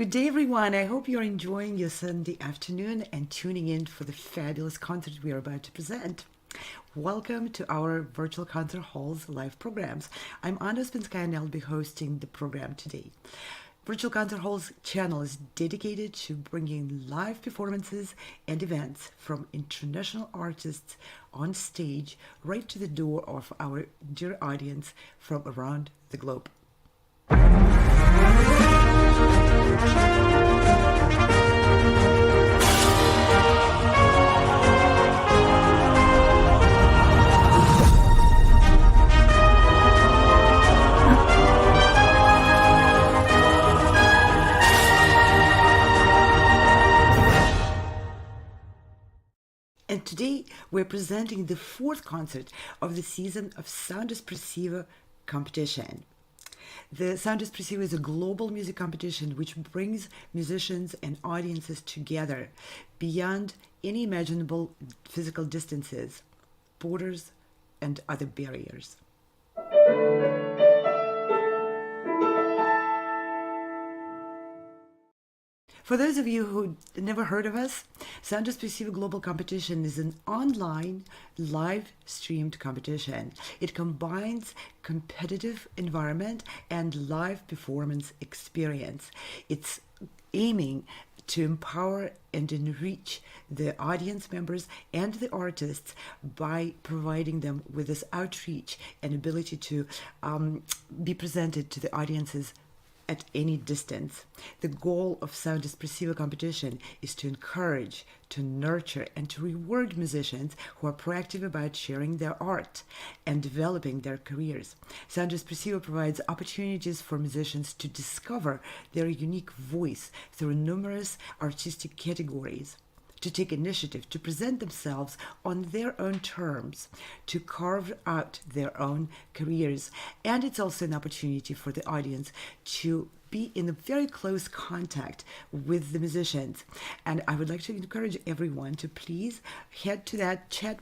Good day, everyone. I hope you're enjoying your Sunday afternoon and tuning in for the fabulous concert we are about to present. Welcome to our virtual concert hall's live programs. I'm Anna Spinskaya and I'll be hosting the program today. Virtual Concert Hall's channel is dedicated to bringing live performances and events from international artists on stage right to the door of our dear audience from around the globe. And today we're presenting the fourth concert of the season of Sound Espressivo competition. The Sound Espressivo is a global music competition which brings musicians and audiences together beyond any imaginable physical distances, borders, and other barriers. For those of you who never heard of us, Sound Espressivo Global Competition is an online, live-streamed competition. It combines competitive environment and live performance experience. It's aiming to empower and enrich the audience members and the artists by providing them with this outreach and ability to be presented to the audiences at any distance. The goal of Sound Espressivo competition is to encourage, to nurture, and to reward musicians who are proactive about sharing their art and developing their careers. Sound Espressivo provides opportunities for musicians to discover their unique voice through numerous artistic categories, to take initiative, to present themselves on their own terms, to carve out their own careers. And it's also an opportunity for the audience to be in a very close contact with the musicians. And I would like to encourage everyone to please head to that chat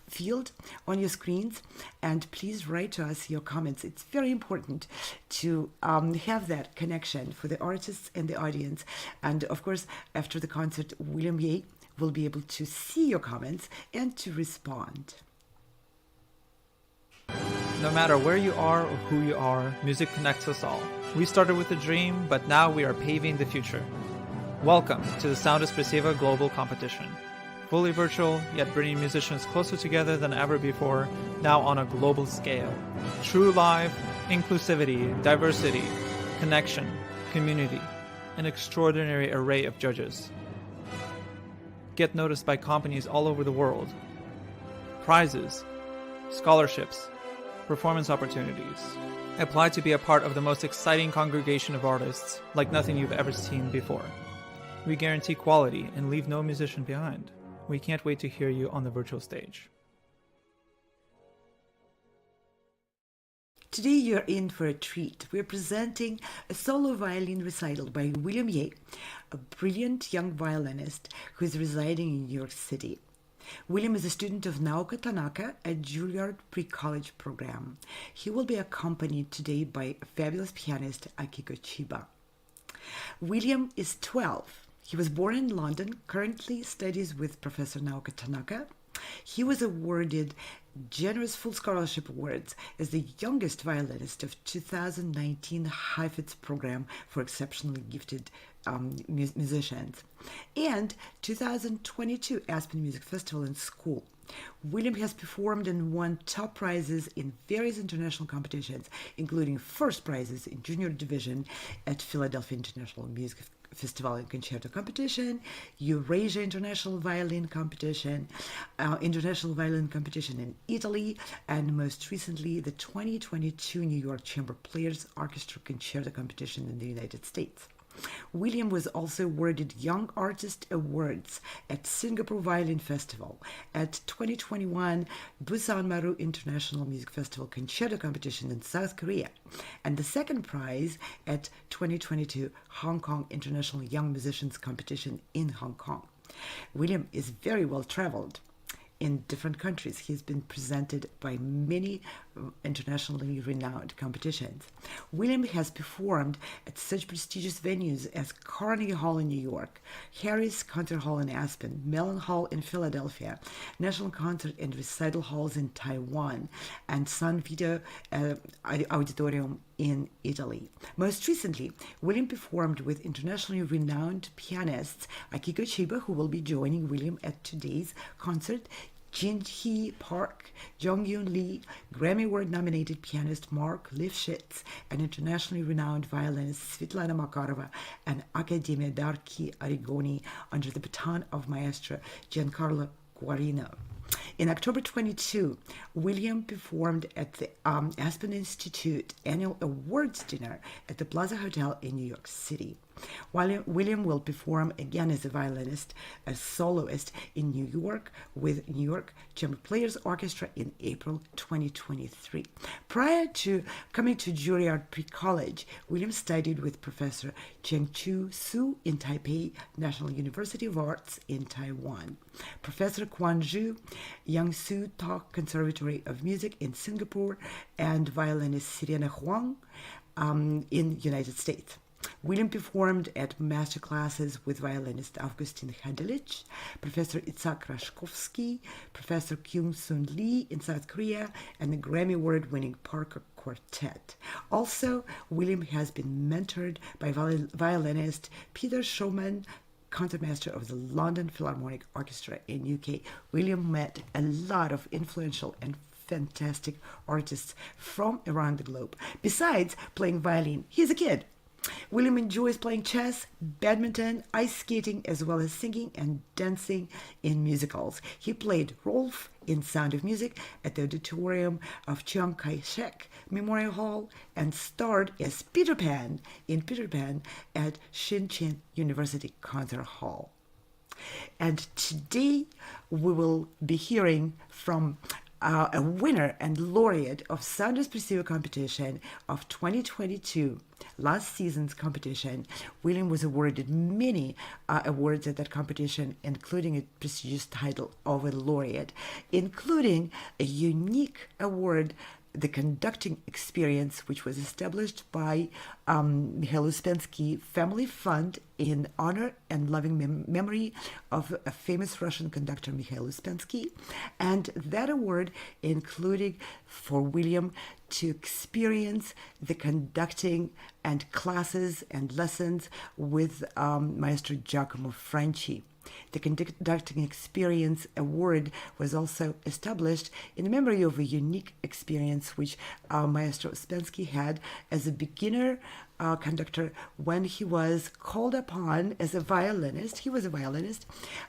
field on your screens and please write to us your comments. It's very important to have that connection for the artists and the audience. And of course, after the concert, William Yeh will be able to see your comments and to respond. No matter where you are or who you are, music connects us all. We started with a dream, but now we are paving the future. Welcome to the Sound Espressivo Global Competition. Fully virtual, yet bringing musicians closer together than ever before, now on a global scale. True live, inclusivity, diversity, connection, community, an extraordinary array of judges. Get noticed by companies all over the world. Prizes, scholarships, performance opportunities. Apply to be a part of the most exciting congregation of artists like nothing you've ever seen before. We guarantee quality and leave no musician behind. We can't wait to hear you on the virtual stage. Today you're in for a treat. We're presenting a solo violin recital by William Yeh, a brilliant young violinist who is residing in New York City. William is a student of Nauka Tanaka at Juilliard Pre-College program. He will be accompanied today by a fabulous pianist, Akiko Chiba. William is 12. He was born in London, currently studies with Professor Nauka Tanaka. He was awarded generous full scholarship awards as the youngest violinist of 2019 Heifetz program for exceptionally gifted musicians and 2022 Aspen Music Festival and School. William has performed and won top prizes in various international competitions, including first prizes in junior division at Philadelphia International Music Festival and Concerto Competition, Eurasia International Violin Competition, International Violin Competition in Italy, and most recently the 2022 New York Chamber Players Orchestra Concerto Competition in the United States. William was also awarded Young Artist Awards at Singapore Violin Festival, at 2021 Busan Maru International Music Festival Concerto Competition in South Korea, and the second prize at 2022 Hong Kong International Young Musicians Competition in Hong Kong. William is very well traveled. in different countries. He's been presented by many internationally renowned competitions. William has performed at such prestigious venues as Carnegie Hall in New York, Harris Concert Hall in Aspen, Mellon Hall in Philadelphia, National Concert and Recital Halls in Taiwan, and San Vito Auditorium in Italy. Most recently, William performed with internationally renowned pianists Akiko Chiba, who will be joining William at today's concert, Jin-hee Park, Jong-yoon Lee, Grammy Award-nominated pianist Mark Lifshitz, and internationally renowned violinists Svetlana Makarova and Accademia d'Archi Arrigoni under the baton of Maestro Giancarlo Guarino. In October 22, William performed at the Aspen Institute annual awards dinner at the Plaza Hotel in New York City. William will perform again as a violinist, a soloist in New York with New York Chamber Players Orchestra in April 2023. Prior to coming to Juilliard Pre-College, William studied with Professor Cheng-Chu Su in Taipei National University of Arts in Taiwan, Professor Quan Zhu, Yangsu Tak Conservatory of Music in Singapore, and violinist Sirena Huang in United States. William performed at master classes with violinist Augustin Hadelich, Professor Itzhak Rashkovsky, Professor Kyung-Soon Lee in South Korea, and the Grammy Award-winning Parker Quartet. Also, William has been mentored by violinist Peter Schumann, concertmaster of the London Philharmonic Orchestra in UK. William met a lot of influential and fantastic artists from around the globe. Besides playing violin, he's a kid. William enjoys playing chess, badminton, ice skating, as well as singing and dancing in musicals. He played Rolf in Sound of Music at the auditorium of Chiang Kai-shek Memorial Hall and starred as Peter Pan in Peter Pan at Shincheon University Concert Hall. And today we will be hearing from a winner and laureate of Sound Espressivo competition of 2022, last season's competition. William was awarded many awards at that competition, including a prestigious title of a laureate, including a unique award, the conducting experience, which was established by Mikhail Uspensky Family Fund in honor and loving memory of a famous Russian conductor, Mikhail Uspensky. And that award including for William to experience the conducting and classes and lessons with Maestro Giacomo Franchi. The Conducting Experience Award was also established in memory of a unique experience which Maestro Uspensky had as a beginner conductor when he was called upon as a violinist. He was a violinist,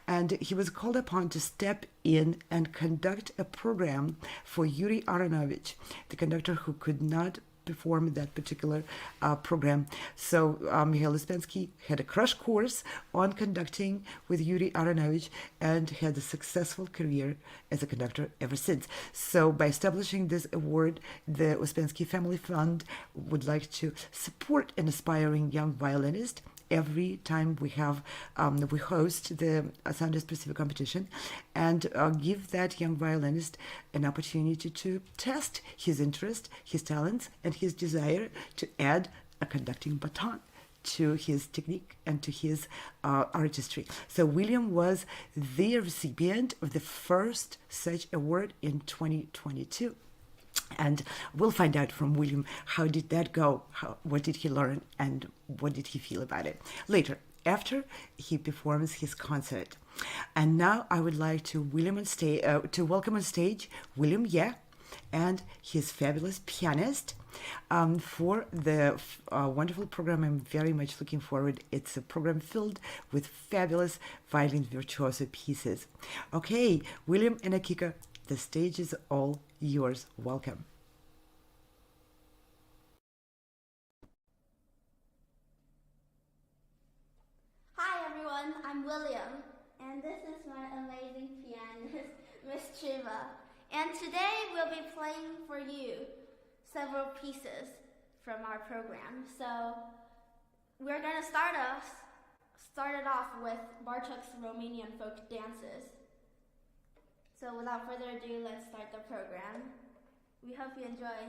and he was called upon to step in and conduct a program for Yuri Aronovich, the conductor who could not perform that particular program. So Mikhail Uspensky had a crash course on conducting with Yuri Aronovich and had a successful career as a conductor ever since. So by establishing this award, the Uspensky Family Fund would like to support an aspiring young violinist. Every time we host the Sound Espressivo competition and give that young violinist an opportunity to test his interest, his talents, and his desire to add a conducting baton to his technique and to his artistry. So William was the recipient of the first such award in 2022. And we'll find out from William how did that go, what did he learn, and what did he feel about it later, after he performs his concert. And now I would like to welcome on stage William Yeh and his fabulous pianist for the wonderful program. I'm very much looking forward. It's a program filled with fabulous violin virtuoso pieces. Okay, William and Akiko, the stage is all yours. Welcome. Hi everyone, I'm William, and this is my amazing pianist, Miss Chiva. And today we'll be playing for you several pieces from our program. So we're going to start it off with Bartók's Romanian folk dances. So without further ado, let's start the program. We hope you enjoy.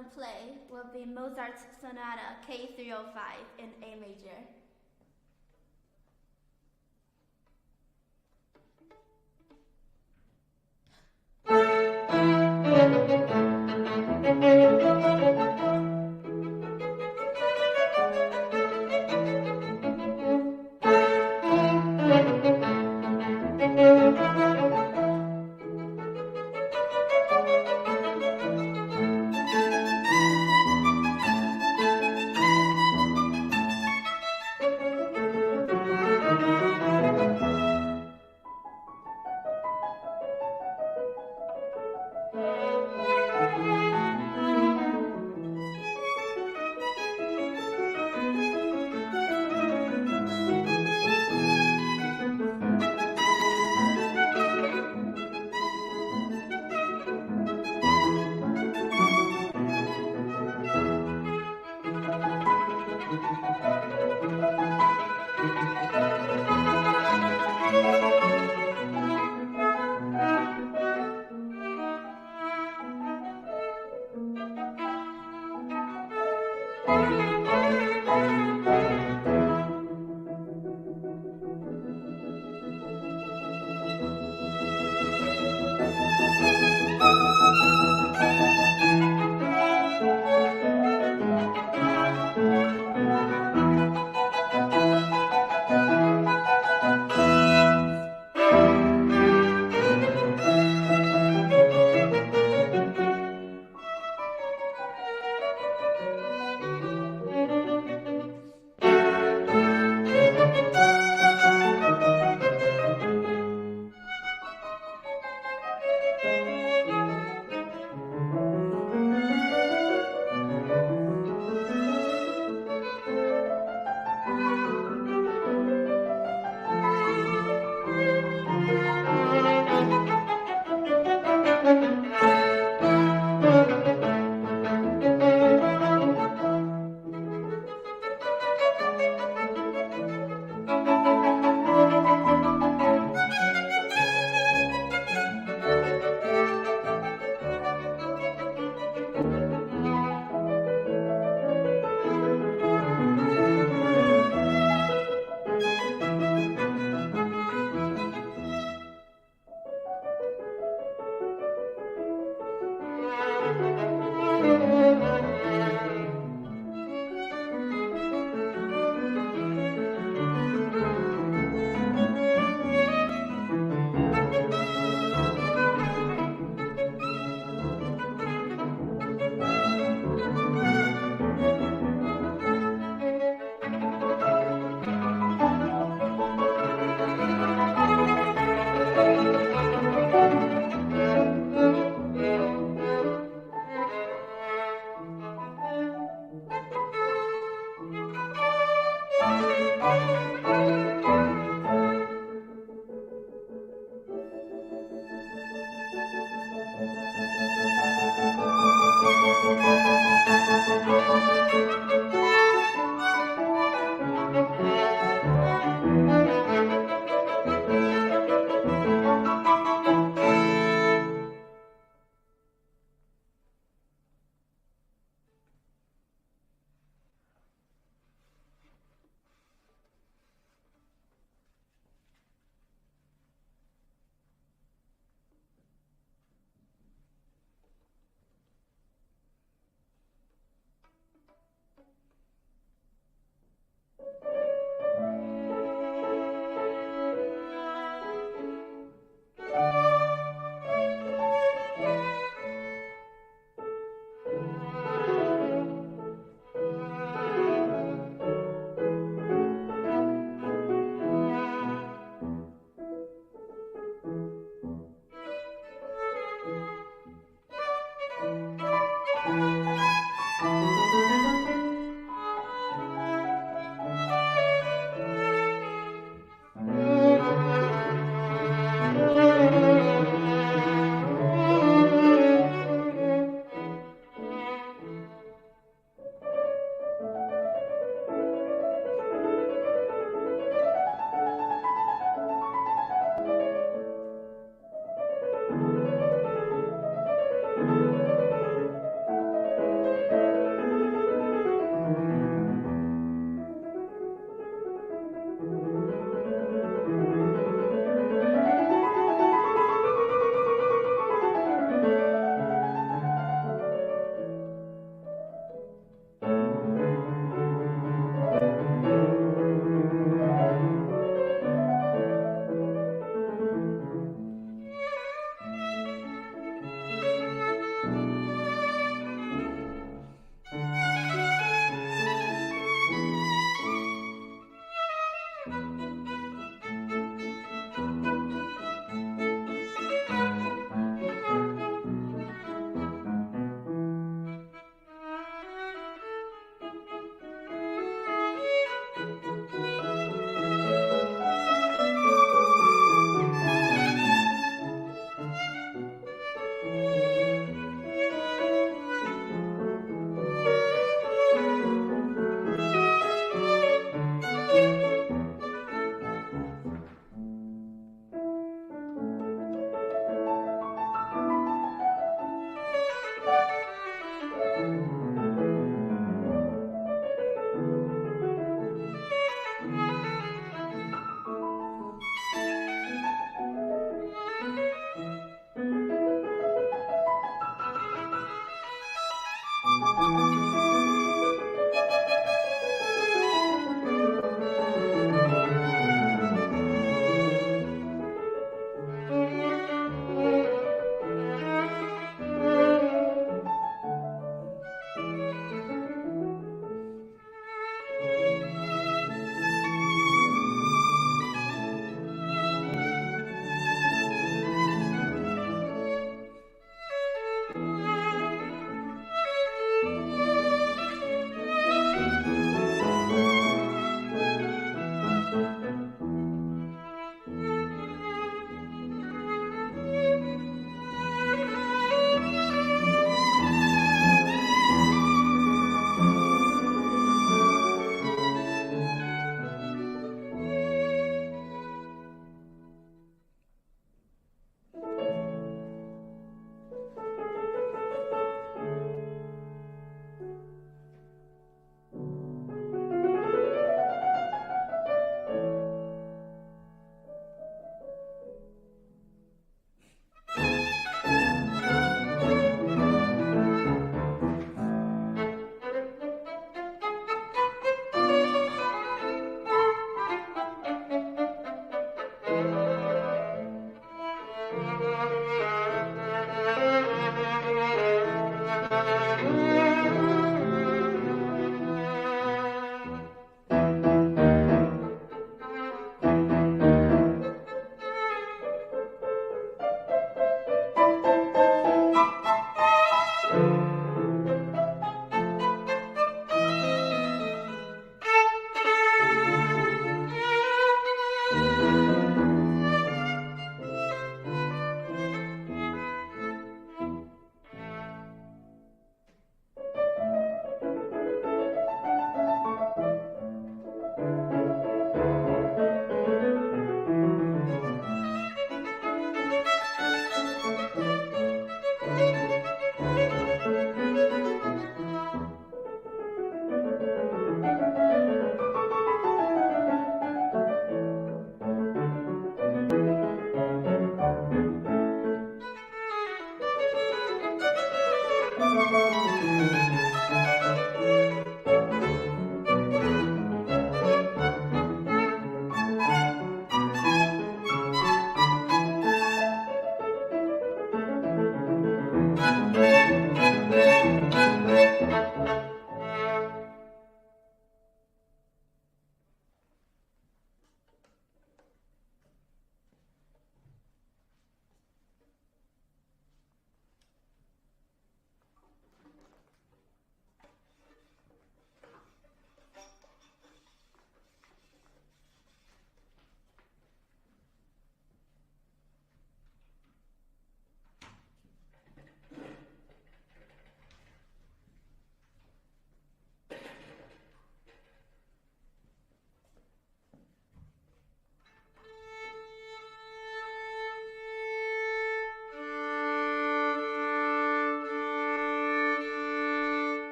to play will be Mozart's Sonata K305 in A major.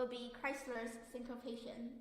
be Kreisler's Syncopation.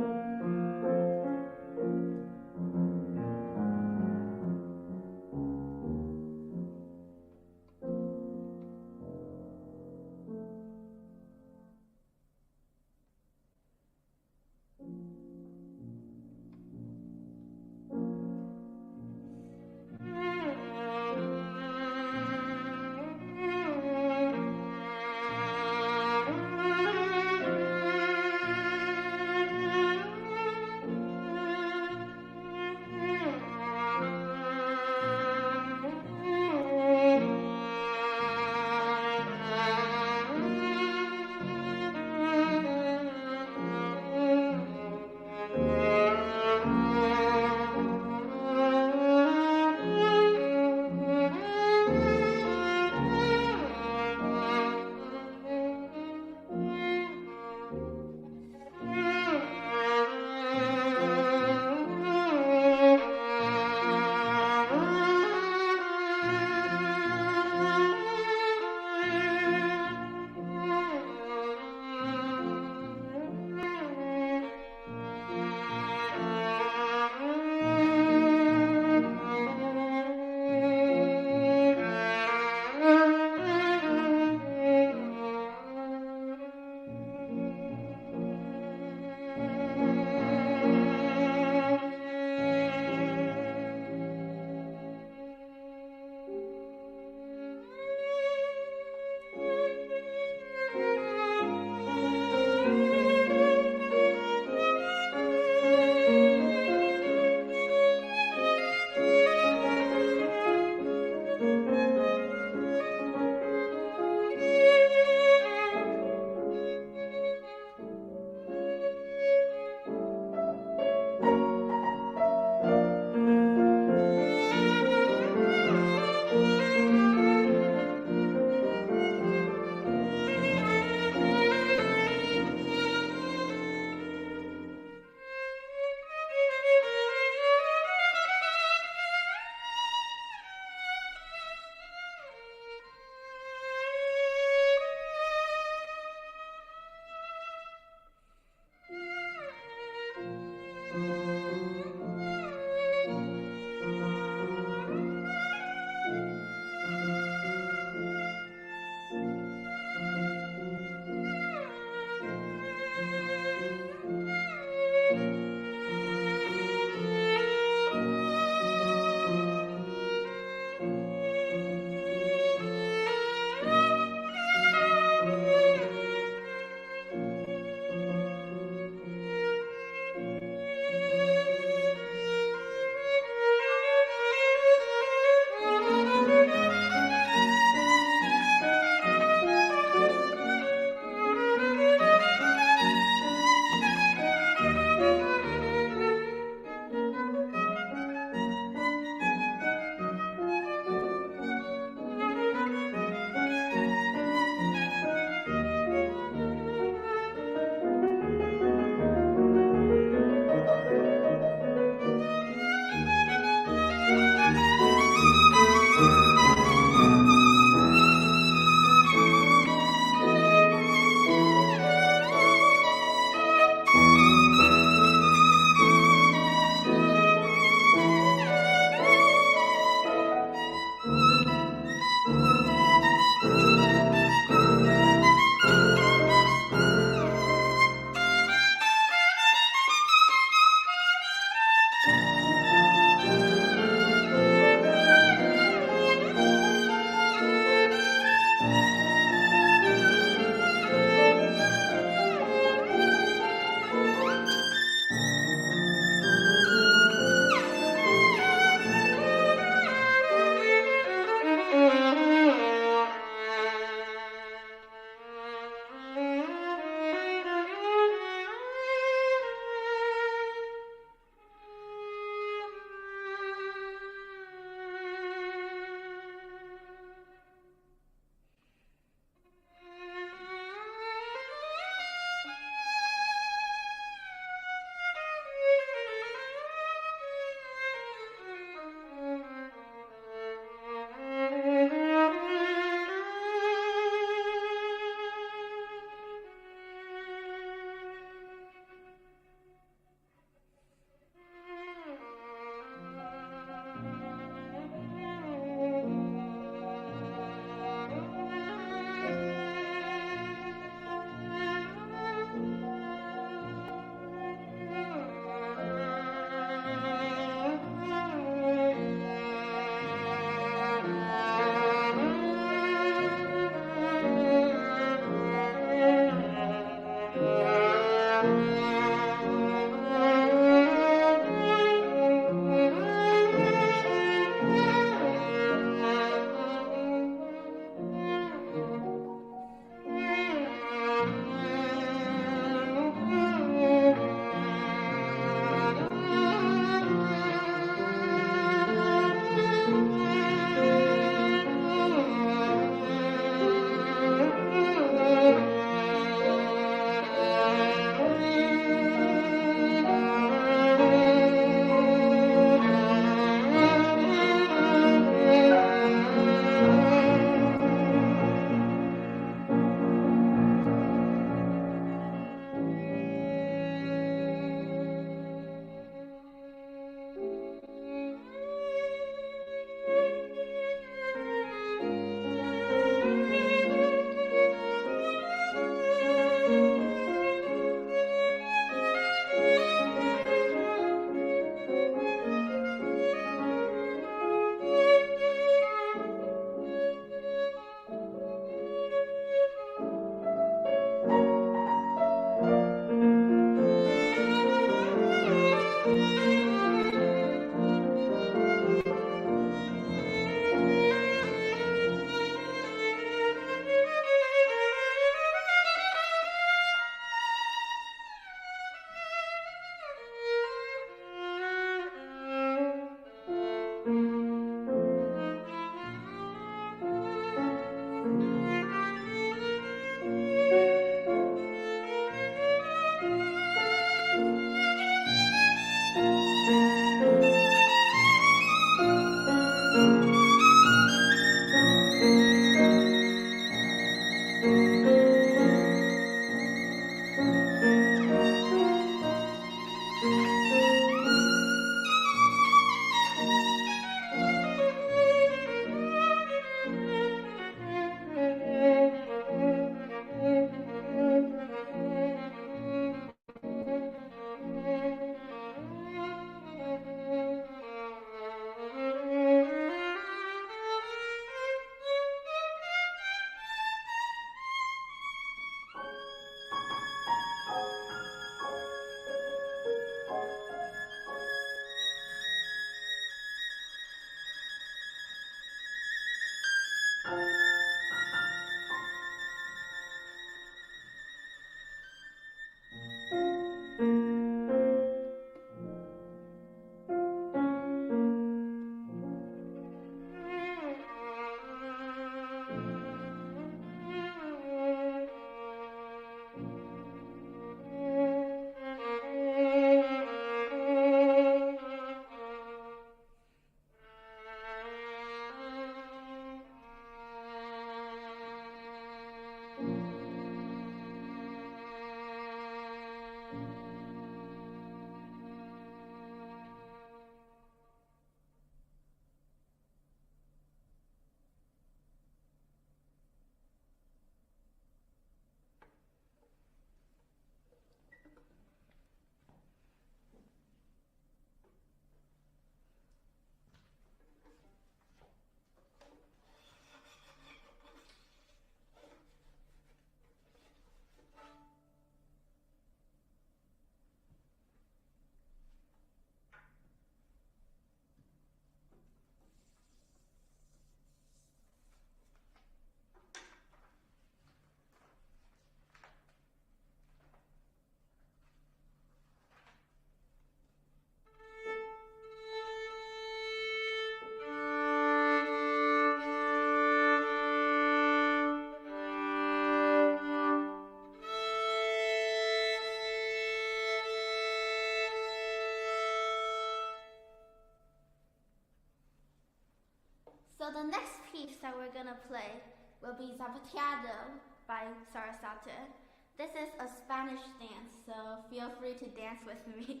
piece that we're gonna play will be Zapateado by Sarasate. This is a Spanish dance, so feel free to dance with me.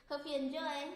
Hope you enjoy!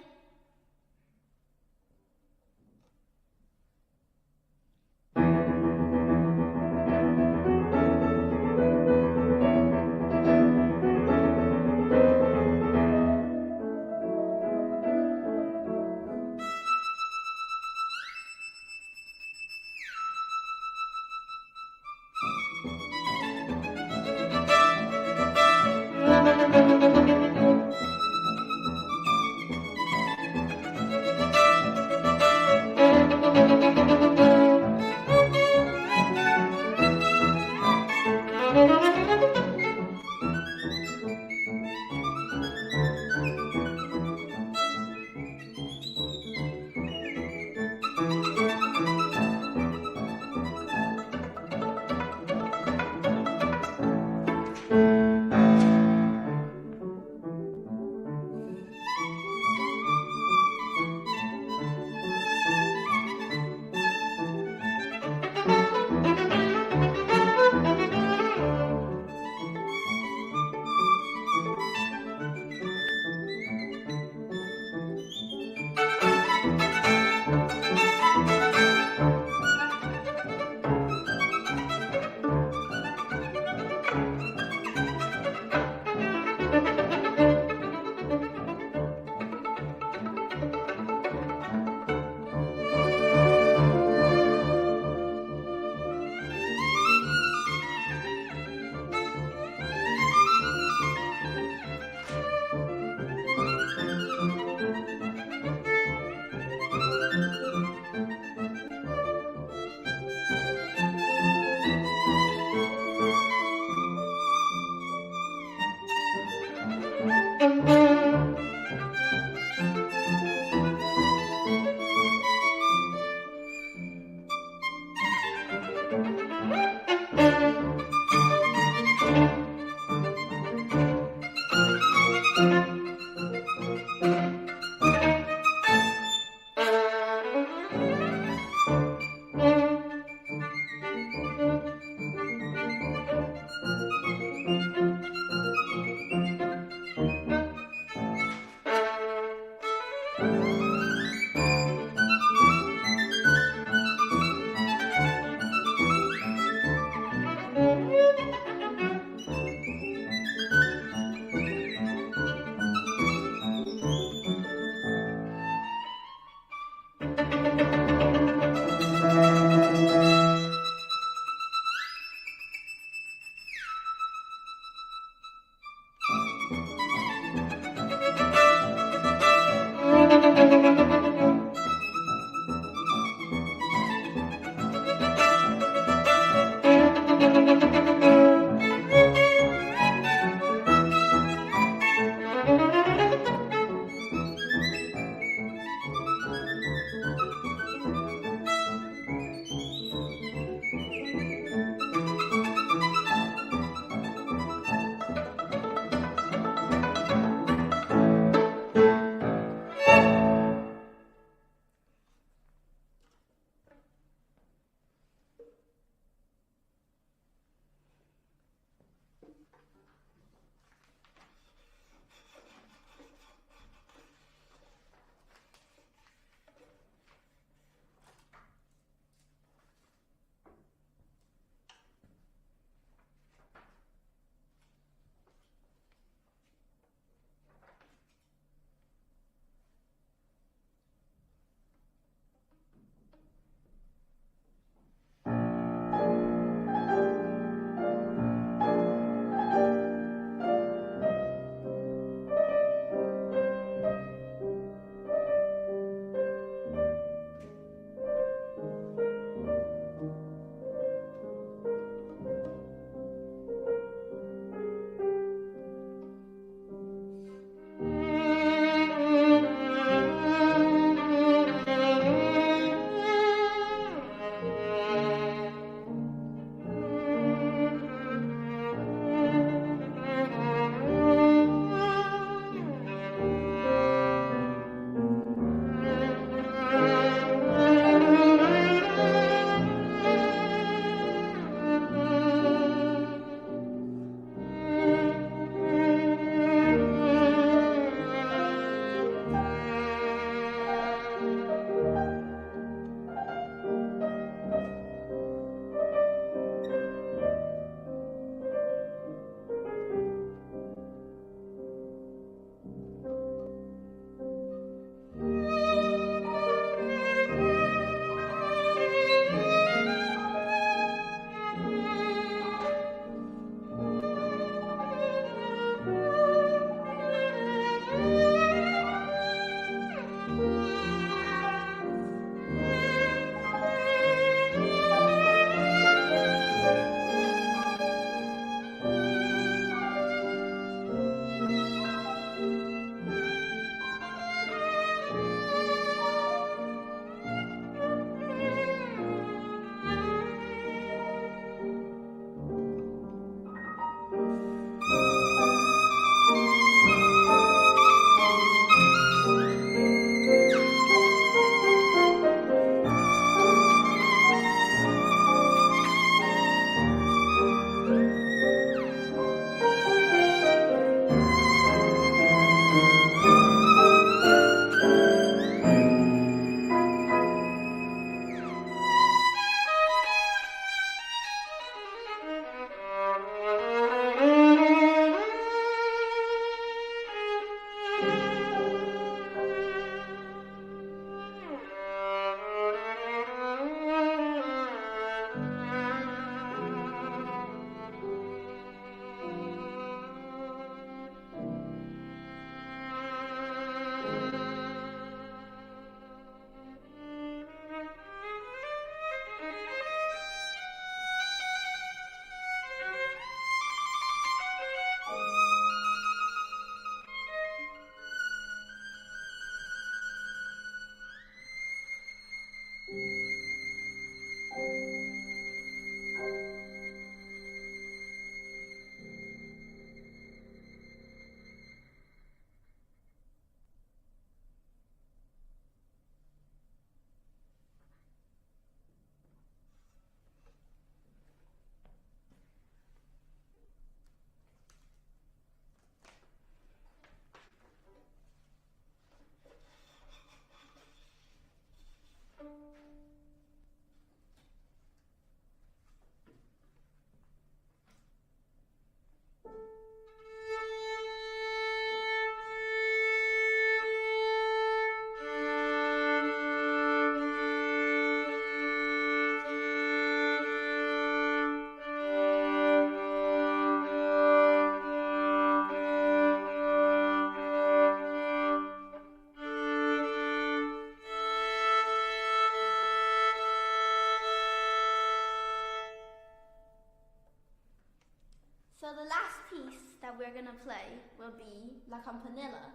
So the last piece that we're going to play will be La Campanella.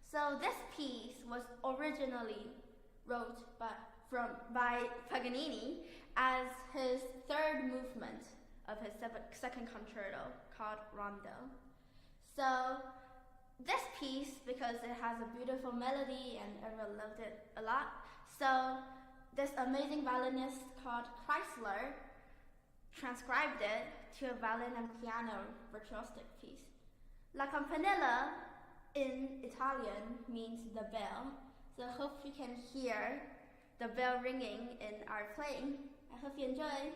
So this piece was originally wrote by Paganini as his third movement of his second concerto called Rondo. So this piece, because it has a beautiful melody and everyone loved it a lot, so this amazing violinist called Kreisler transcribed it to a violin and piano virtuosic piece. La Campanella in Italian means the bell, so I hope you can hear the bell ringing in our playing. I hope you enjoy.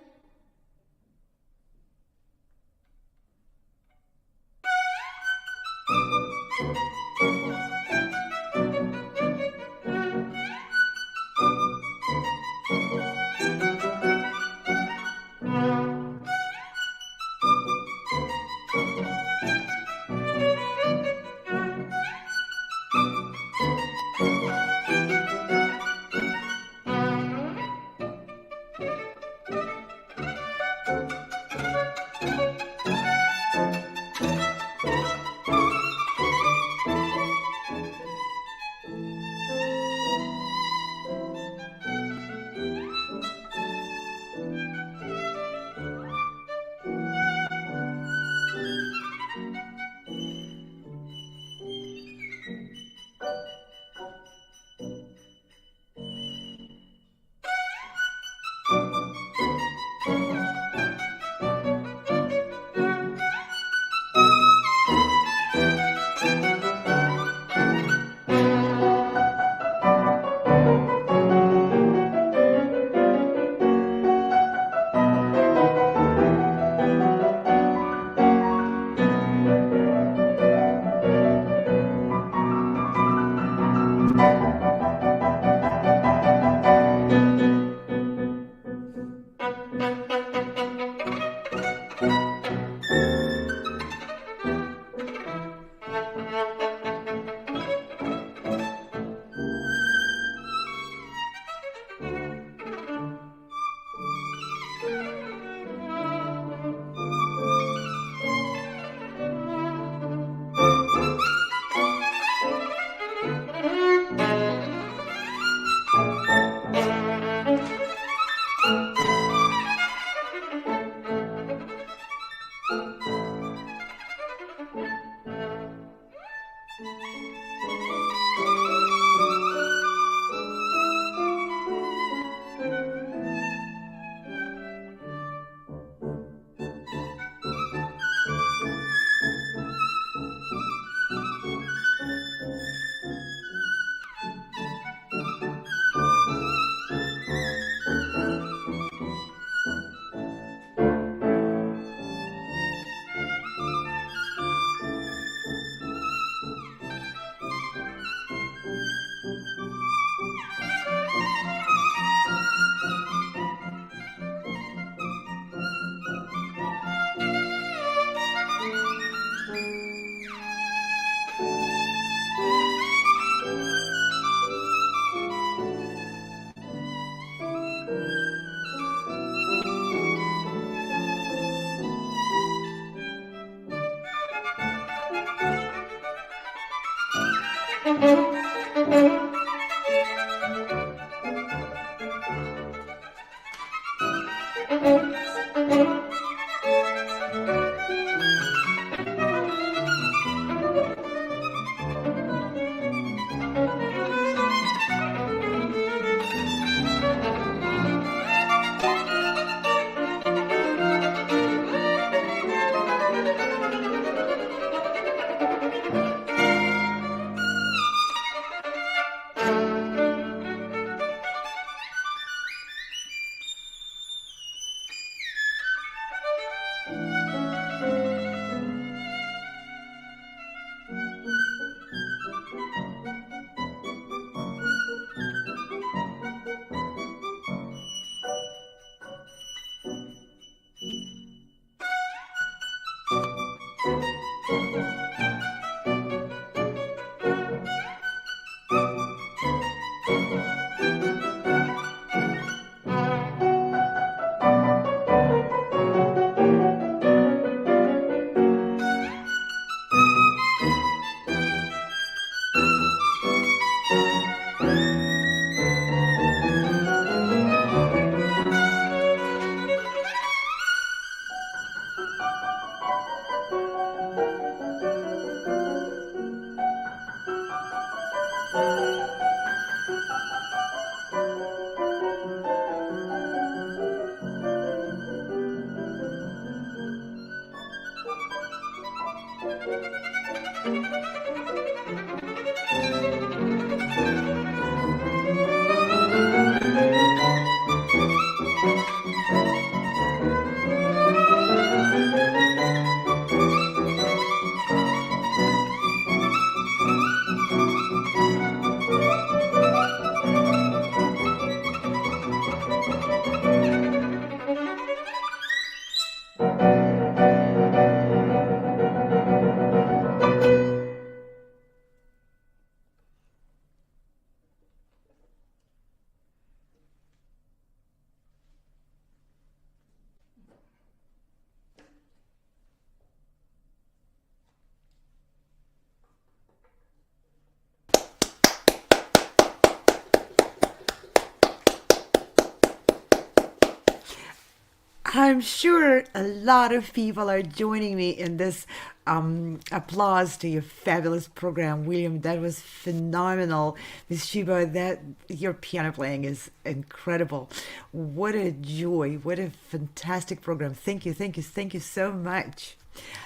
I'm sure a lot of people are joining me in this applause to your fabulous program, William. That was phenomenal, Miss Shiba. That your piano playing is incredible. What a joy! What a fantastic program. Thank you, thank you, thank you so much.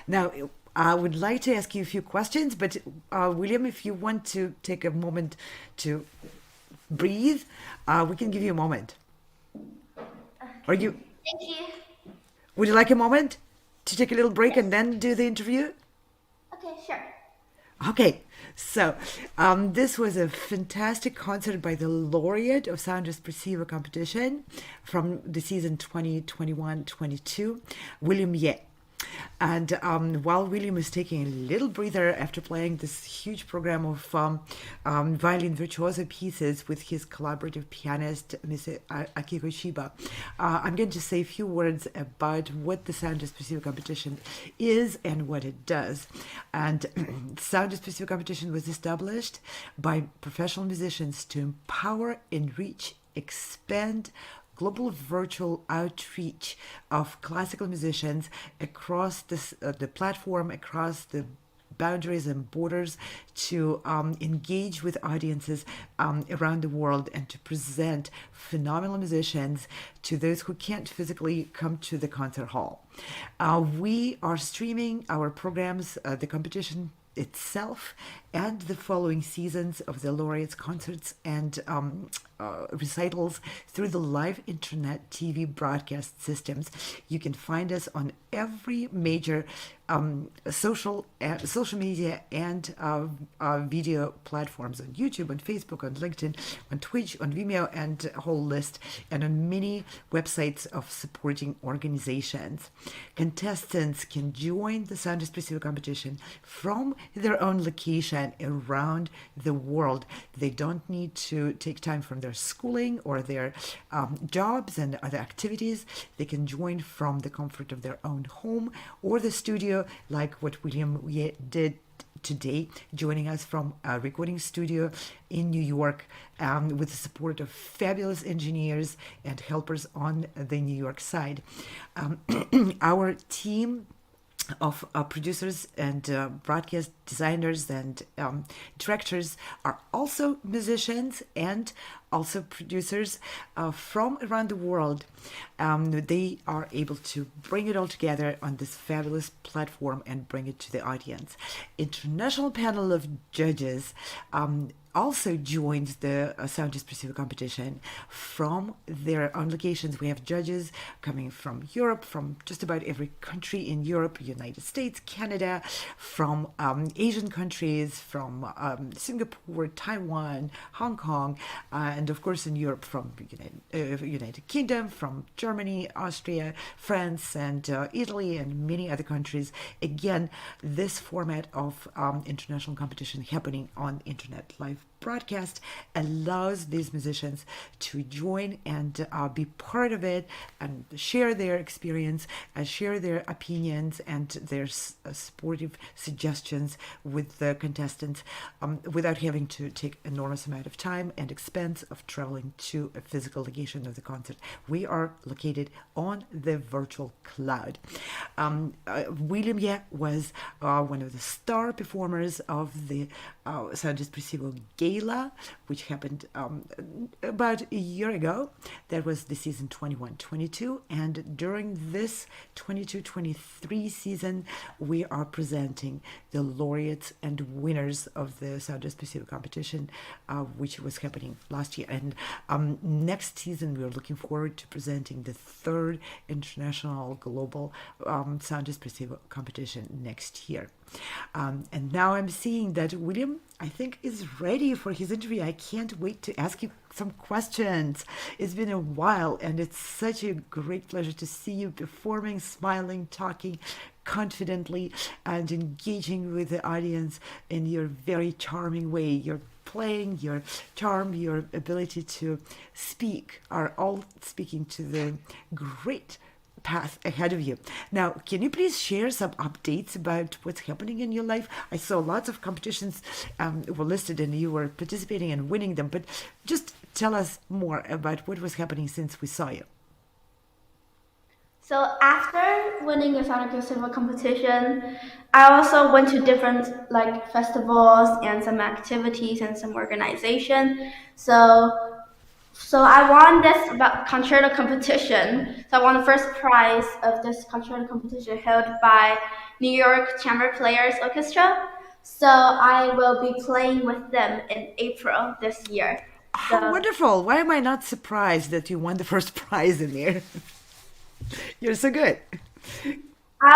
Now, I would like to ask you a few questions, but William, if you want to take a moment to breathe, we can give you a moment. Are you? Thank you. Would you like a moment to take a little break and then do the interview? Okay, sure. Okay, so this was a fantastic concert by the Laureate of Sound Espressivo competition from the season 2021-22, William Yeh. And while William is taking a little breather after playing this huge program of violin virtuoso pieces with his collaborative pianist, Mr. Akiko Shiba, I'm going to say a few words about what the Sound Espressivo competition is and what it does. And Sound Espressivo competition was established by professional musicians to empower, enrich, expand global virtual outreach of classical musicians across the platform, across the boundaries and borders, to engage with audiences around the world and to present phenomenal musicians to those who can't physically come to the concert hall. We are streaming our programs, the competition itself, and the following seasons of the Laureate's concerts and recitals through the live internet TV broadcast systems. You can find us on every major social media and video platforms, on YouTube, on Facebook, on LinkedIn, on Twitch, on Vimeo, and a whole list, and on many websites of supporting organizations. Contestants can join the Sound Espressivo competition from their own location around the world. They don't need to take time from their schooling or their jobs and other activities. They can join from the comfort of their own home or the studio, like what William Yeh did today, joining us from a recording studio in New York with the support of fabulous engineers and helpers on the New York side. Our team of producers and broadcast designers and directors are also musicians and also producers from around the world. They are able to bring it all together on this fabulous platform and bring it to the audience. International panel of judges also joined the Sound Espressivo competition from their own locations. We have judges coming from Europe, from just about every country in Europe, United States, Canada, from Asian countries, from Singapore, Taiwan, Hong Kong, and of course in Europe from United Kingdom, from Germany, Austria, France, and Italy, and many other countries. Again, this format of international competition happening on internet live broadcast allows these musicians to join and be part of it and share their experience and share their opinions and their supportive suggestions with the contestants without having to take enormous amount of time and expense chance of traveling to a physical location of the concert. We are located on the virtual cloud. William Yeh was one of the star performers of the Sound Espressivo Gala, which happened about a year ago. That was the season 21-22, and during this 22-23 season, we are presenting the laureates and winners of the Sound Espressivo competition, which was happening last year. And next season, we are looking forward to presenting the third international global Sound Espressivo competition next year. And now I'm seeing that William, I think, is ready for his interview. I can't wait to ask you some questions. It's been a while, and it's such a great pleasure to see you performing, smiling, talking confidently, and engaging with the audience in your very charming way. Your playing, your charm, your ability to speak are all speaking to the great path ahead of you. Now, can you please share some updates about what's happening in your life? I saw lots of competitions were listed and you were participating and winning them, but just tell us more about what was happening since we saw you. So after winning the Sound Espressivo competition, I also went to different festivals and some activities and some organization. So I won this concerto competition. So I won the first prize of this concerto competition held by New York Chamber Players Orchestra. So I will be playing with them in April this year. How wonderful! Why am I not surprised that you won the first prize in there? You're so good. I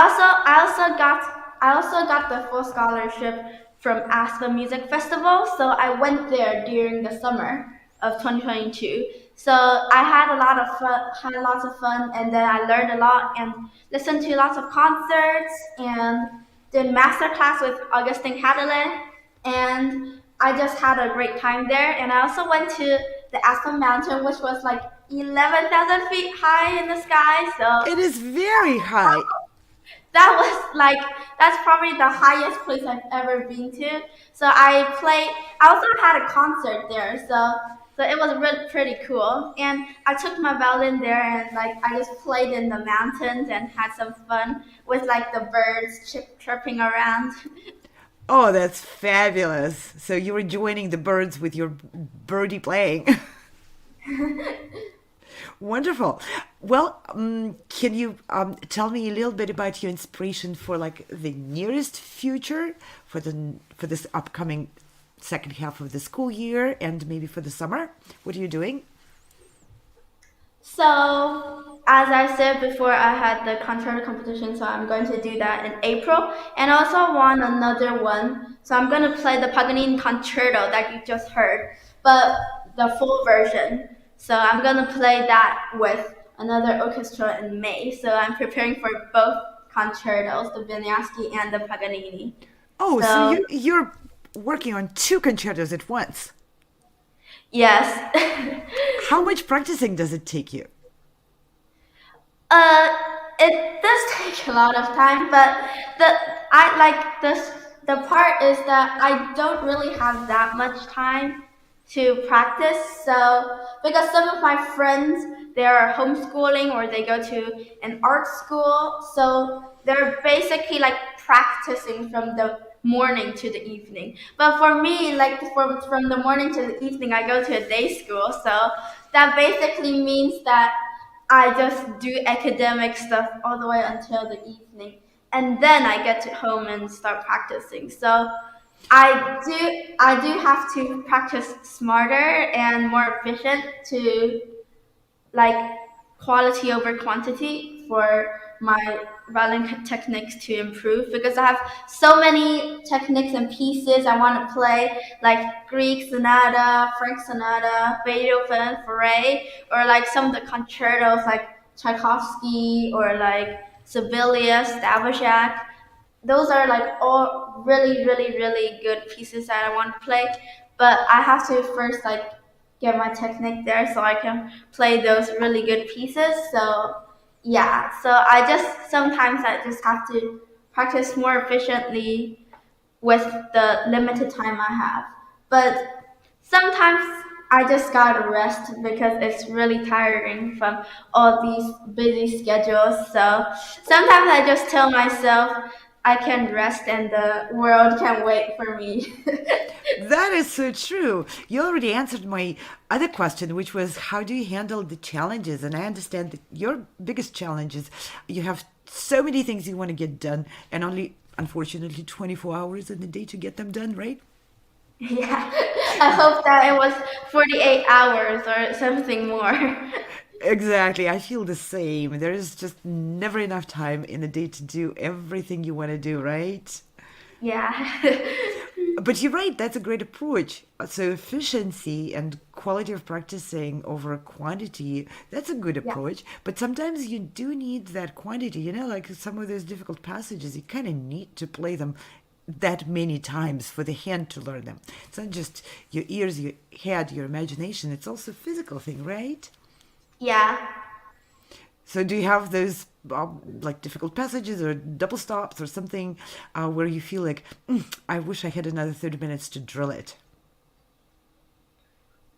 also got the full scholarship from Aspen Music Festival. So I went there during the summer of 2022. So I had lots of fun, and then I learned a lot and listened to lots of concerts and did master class with Augustin Catalan, and I just had a great time there. And I also went to the Aspen Mountain, which was 11,000 feet high in the sky. So it is very high. That's probably the highest place I've ever been to. So I also had a concert there. So it was really pretty cool. And I took my violin there and I just played in the mountains and had some fun with the birds chirping around. Oh, that's fabulous. So you were joining the birds with your birdie playing. Wonderful. Well, can you tell me a little bit about your inspiration for the nearest future for this upcoming second half of the school year and maybe for the summer? What are you doing? So, as I said before, I had the concerto competition, so I'm going to do that in April. And I also won another one, so I'm going to play the Paganini concerto that you just heard, but the full version. So I'm going to play that with another orchestra in May. So I'm preparing for both concertos, the Vinyasky and the Paganini. Oh, so you're working on two concertos at once. Yes. How much practicing does it take you? It does take a lot of time, but the part is that I don't really have that much time to practice. So because some of my friends, they're homeschooling or they go to an art school, so they're basically practicing from the morning to the evening. But for me, from the morning to the evening, I go to a day school. So that basically means that I just do academic stuff all the way until the evening. And then I get to home and start practicing. So I do have to practice smarter and more efficient to quality over quantity for my violin techniques to improve, because I have so many techniques and pieces I want to play, like Greek sonata, French sonata, Beethoven, Fauré, or some of the concertos like Tchaikovsky or Sibelius, Dvořák. Those are all really, really, really good pieces that I want to play, but I have to first get my technique there so I can play those really good pieces. So yeah, so sometimes I just have to practice more efficiently with the limited time I have. But sometimes I just gotta rest because it's really tiring from all these busy schedules. So sometimes I just tell myself I can rest and the world can wait for me. That is so true. You already answered my other question, which was how do you handle the challenges? And I understand that your biggest challenge is you have so many things you want to get done and only, unfortunately, 24 hours in the day to get them done, right? Yeah, I hope that it was 48 hours or something more. Exactly. I feel the same. There is just never enough time in the day to do everything you want to do, right? Yeah. But you're right, that's a great approach. So efficiency and quality of practicing over quantity, that's a good Yeah. approach. But sometimes you do need that quantity, like some of those difficult passages, you kind of need to play them that many times for the hand to learn them. It's not just your ears, your head, your imagination, it's also a physical thing, right? Yeah. So do you have those like difficult passages or double stops or something where you feel like, I wish I had another 30 minutes to drill it?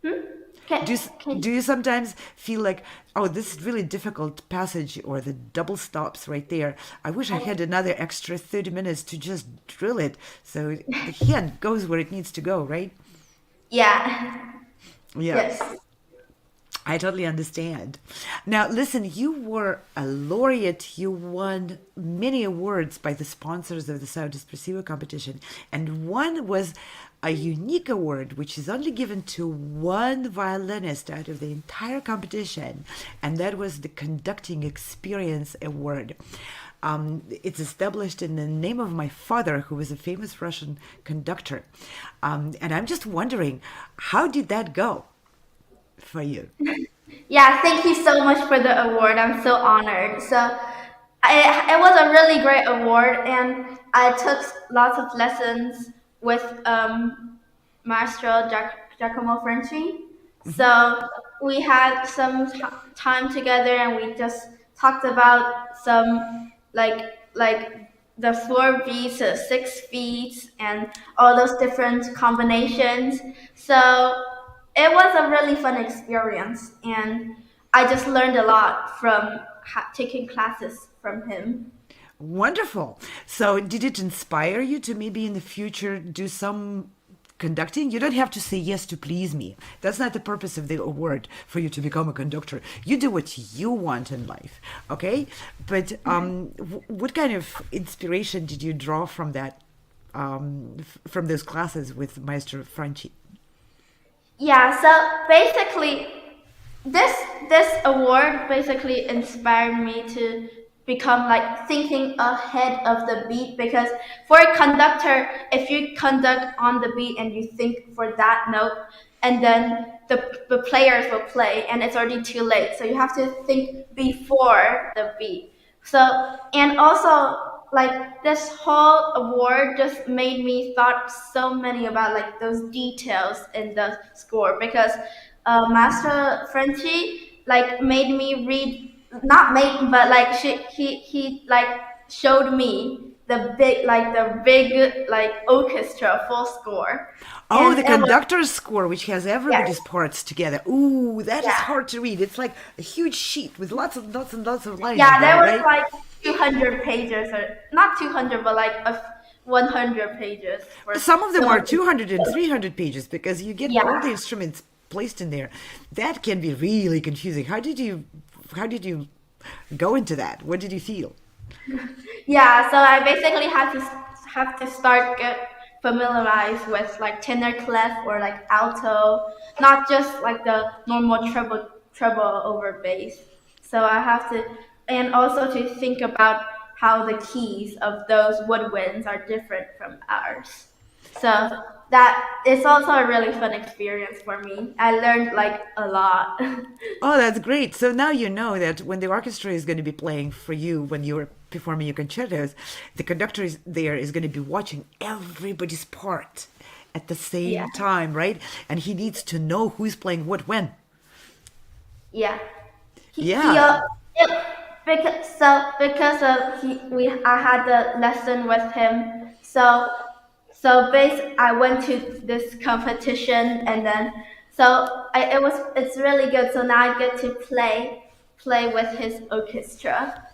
Hmm? Can, Do you, can, do you sometimes feel like, oh, this is really difficult passage or the double stops right there. I wish I had another extra 30 minutes to just drill it so the hand goes where it needs to go, right? yeah. Yeah. Yes. I totally understand. Now, listen, you were a laureate. You won many awards by the sponsors of the Sound Espressivo competition. And one was a unique award, which is only given to one violinist out of the entire competition. And that was the Conducting Experience Award. It's established in the name of my father, who was a famous Russian conductor. And I'm just wondering, how did that go for you? Yeah, thank you so much for the award. I'm so honored. It was a really great award, and I took lots of lessons with Maestro Giacomo Franci. So we had some time together, and we just talked about some like the 4 beats, 6 beats, and all those different combinations. So it was a really fun experience, and I just learned a lot from taking classes from him. Wonderful. So, did it inspire you to maybe in the future do some conducting? You don't have to say yes to please me. That's not the purpose of the award for you to become a conductor. You do what you want in life, okay? But what kind of inspiration did you draw from that, from those classes with Maestro Franchi? Yeah, so basically, this this award basically inspired me to become like thinking ahead of the beat, because for a conductor, if you conduct on the beat and you think for that note, and then the players will play and it's already too late, so you have to think before the beat. So, and also like this whole award just made me thought so many about like those details in the score, because Master Frenchie like made me read, not made, but like he like showed me the big like orchestra full score, Oh, and the it was, conductor's score, which has yes, everybody's parts together. Ooh, that is yeah. hard to read. It's like a huge sheet with lots and lots and lots of lines in Yeah, there there, was right? like 200 pages, or not 200, but like 100 pages for Some of them some are of the. 200 and 300 pages because you get all the Yeah, instruments placed in there. That can be really confusing. How did you go into that? What did you feel? yeah. So I basically have to start get familiarized with like tenor clef or like alto, not just like the normal treble over bass. So I have to, and also to think about how the keys of those woodwinds are different from ours. So that it's also a really fun experience for me. I learned like a lot. Oh, that's great. So now you know that when the orchestra is going to be playing for you when you're performing your concertos, the conductor is there is going to be watching everybody's part at the Yeah, same time, right? And he needs to know who's playing what when. yeah. He Yeah. it, because of he we I had the lesson with him. I went to this competition, and then So it's really good. So now I get to play with his orchestra.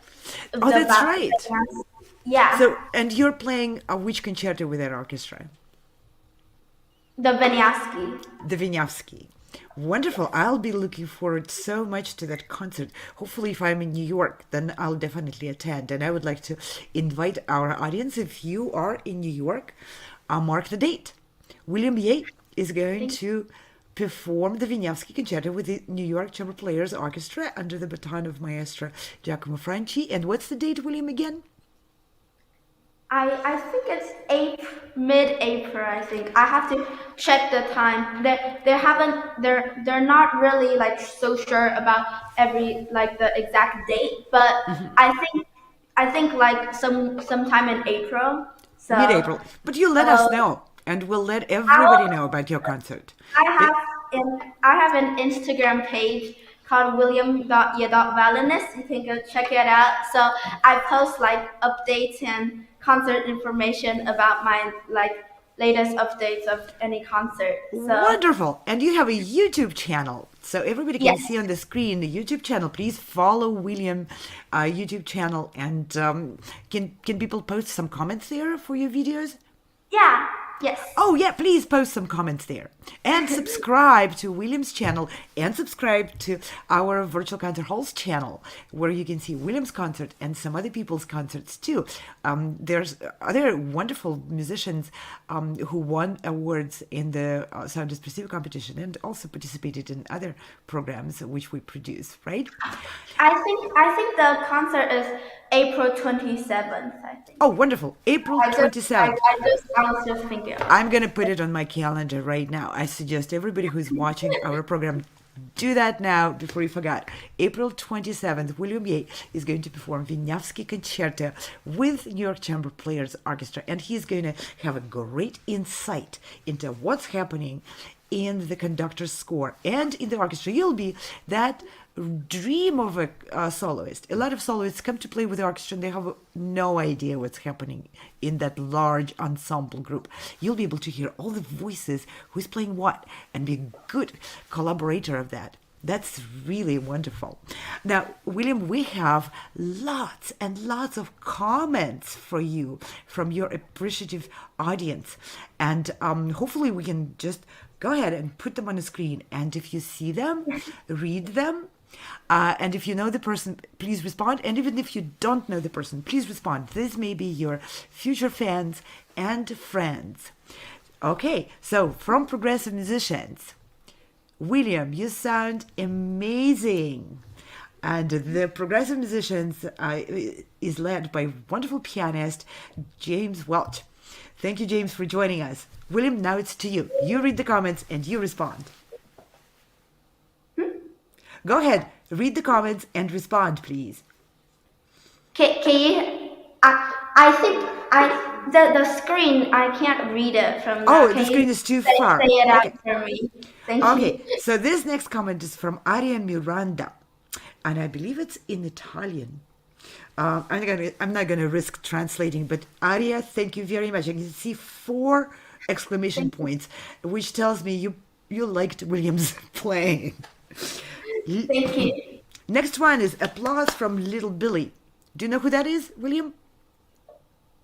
Oh, that's right. Yeah, So, and you're playing which concerto with that orchestra? the Vinyasky. The Wieniawski. Wonderful. I'll be looking forward so much to that concert. Hopefully, if I'm in New York, then I'll definitely attend. And I would like to invite our audience, if you are in New York, mark the date. William Yeh is going to perform the Wieniawski concerto with the New York Chamber Players Orchestra under the baton of Maestro Giacomo Franchi. And what's the date, William, again? I think it's mid-April. I think I have to check the time. They're not really like so sure about the exact date, but I think like sometime in April. So Mid-April. But you let us know, and we'll let everybody know about your concert. I have an Instagram page called William.Yeh.Violinist. You can go check it out. So I post like updates and concert information about my latest updates of any concert. So Wonderful. And you have a YouTube channel. So everybody can yes. see on the screen the YouTube channel. Please follow William YouTube channel. And can people post some comments there for your videos? Yeah. Yes. Oh, yeah, please post some comments there. And subscribe to William's channel and subscribe to our Virtual Concert Hall's channel, where you can see William's concert and some other people's concerts too. There's other wonderful musicians who won awards in the Sound Espressivo competition and also participated in other programs which we produce, right? I think the concert is April 27th, I think. Oh, wonderful. April 27th. I was just thinking. I'm going to put it on my calendar right now. I suggest everybody who's watching our program do that now before you forget. April 27th, William Yeh is going to perform Wieniawski Concerto with New York Chamber Players Orchestra. And he's going to have a great insight into what's happening in the conductor's score and in the orchestra. You'll be that dream of a soloist. A lot of soloists come to play with the orchestra and they have no idea what's happening in that large ensemble group. You'll be able to hear all the voices, who's playing what, and be a good collaborator of that. That's really wonderful. Now, William, we have lots and lots of comments for you from your appreciative audience. And hopefully we can just go ahead and put them on the screen. And if you see them, read them. And if you know the person, please respond. And even if you don't know the person, please respond. This may be your future fans and friends. Okay, so from Progressive Musicians, William, you sound amazing. And the Progressive Musicians is led by wonderful pianist James Welch. Thank you, James, for joining us. William, now it's to you. You read the comments and you respond. Go ahead, read the comments and respond, please. Can you? I think the screen, I can't read it from. Oh, the screen is too far. Say it out for me. Thank you. Okay, so this next comment is from Aria Miranda, and I believe it's in Italian. I'm not gonna risk translating, but Aria, thank you very much. I can see 4 exclamation points, which tells me you liked William's playing. Thank you. Next one is applause from Little Billy. Do you know who that is, William?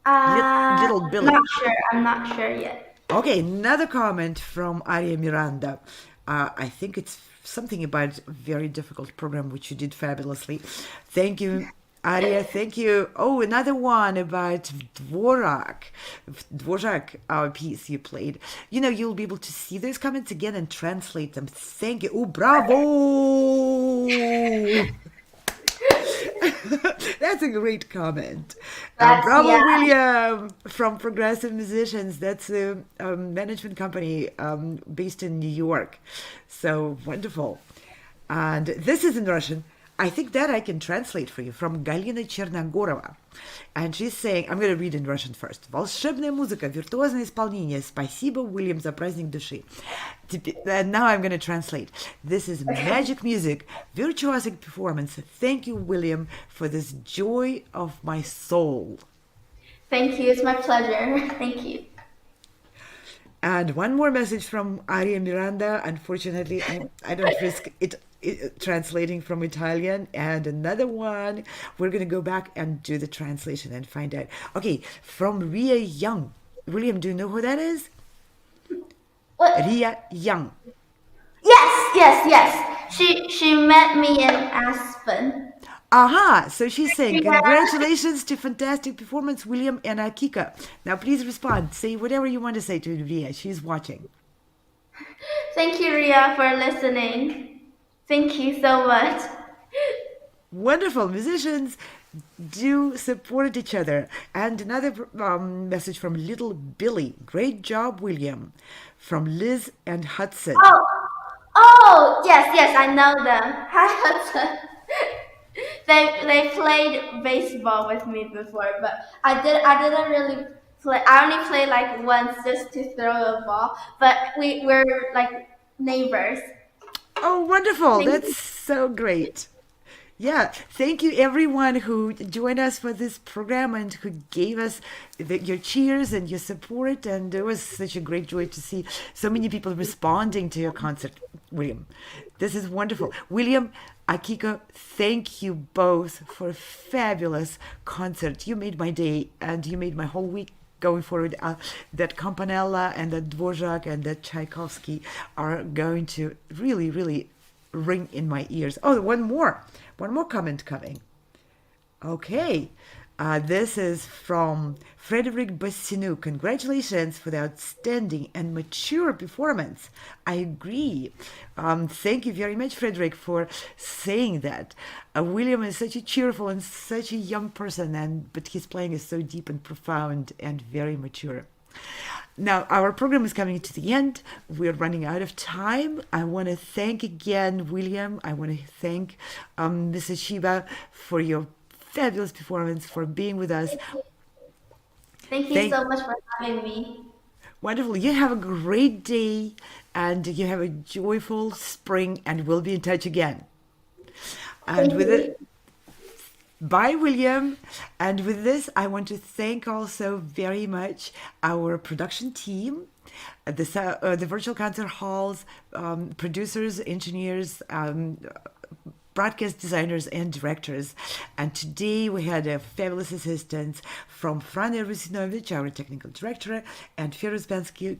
Little Billy. I'm not sure yet. Okay, another comment from Aria Miranda. I think it's something about a very difficult program, which you did fabulously. Thank you, Aria, thank you. Oh, another one about Dvořák, our piece you played. You know, you'll be able to see those comments again and translate them. Thank you. Oh, bravo! That's a great comment. Bravo, William, from Progressive Musicians. That's a management company based in New York. So wonderful. And this is in Russian. I think that I can translate for you from Galina Chernogorova. And she's saying, I'm going to read in Russian first. Волшебная музыка, виртуозное исполнение. Спасибо, William, за праздник души. And now I'm going to translate. This is magic music, virtuosic performance. Thank you, William, for this joy of my soul. Thank you. It's my pleasure. Thank you. And one more message from Aria Miranda. Unfortunately, I don't risk it translating from Italian. And another one, we're going to go back and do the translation and find out. Okay, from Ria Young. William, do you know who that is? What? Ria Young. Yes. She met me in Aspen. Aha! So she's saying, congratulations to fantastic performance, William and Akika. Now please respond. Say whatever you want to say to Ria. She's watching. Thank you, Ria, for listening. Thank you so much. Wonderful. Musicians do support each other. And another message from Little Billy. Great job, William. From Liz and Hudson. Oh, yes, I know them. Hi, Hudson. They played baseball with me before, but I didn't really play. I only played like once just to throw a ball, but we're like neighbors. Oh, wonderful. That's so great. Yeah, thank you everyone who joined us for this program and who gave us your cheers and your support. And it was such a great joy to see so many people responding to your concert, William. This is wonderful. William, Akiko, thank you both for a fabulous concert. You made my day and you made my whole week going forward. That Campanella and that Dvořák and that Tchaikovsky are going to really, really ring in my ears. Oh, one more comment coming. Okay, this is from Frederick Bassinou. Congratulations for the outstanding and mature performance. I agree. Thank you very much, Frederick, for saying that. William is such a cheerful and such a young person, but his playing is so deep and profound and very mature. Now, our program is coming to the end. We're running out of time. I want to thank again, William. I want to thank Mrs. Shiba for your fabulous performance, for being with us. Thank you so much for having me. Wonderful. You have a great day and you have a joyful spring, and we'll be in touch again. And with it, bye, William. And with this, I want to thank also very much our production team, the virtual concert halls, producers, engineers, broadcast designers, and directors. And today we had a fabulous assistance from Frane Rusinovic, our technical director, and Feroz Bansky,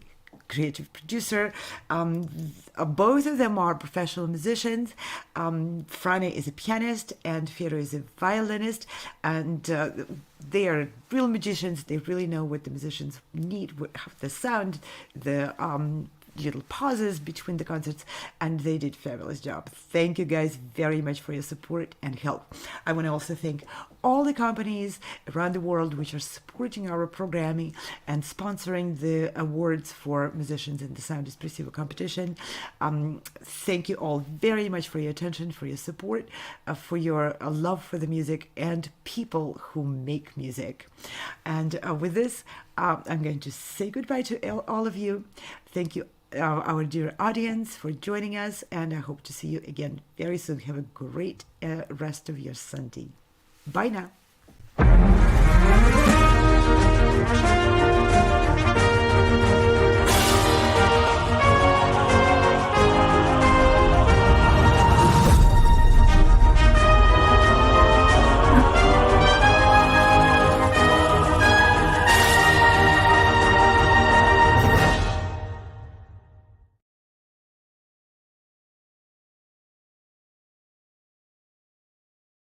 creative producer. Both of them are professional musicians. Frane is a pianist and Fero is a violinist, and they are real magicians. They really know what the musicians need, the sound, the little pauses between the concerts, and they did a fabulous job. Thank you guys very much for your support and help. I want to also thank all the companies around the world which are supporting our programming and sponsoring the awards for musicians in the Sound Espressivo competition. Thank you all very much for your attention, for your support, for your love for the music and people who make music. And with this, I'm going to say goodbye to all of you. Thank you, our dear audience, for joining us, and I hope to see you again very soon. Have a great rest of your Sunday. Bye now.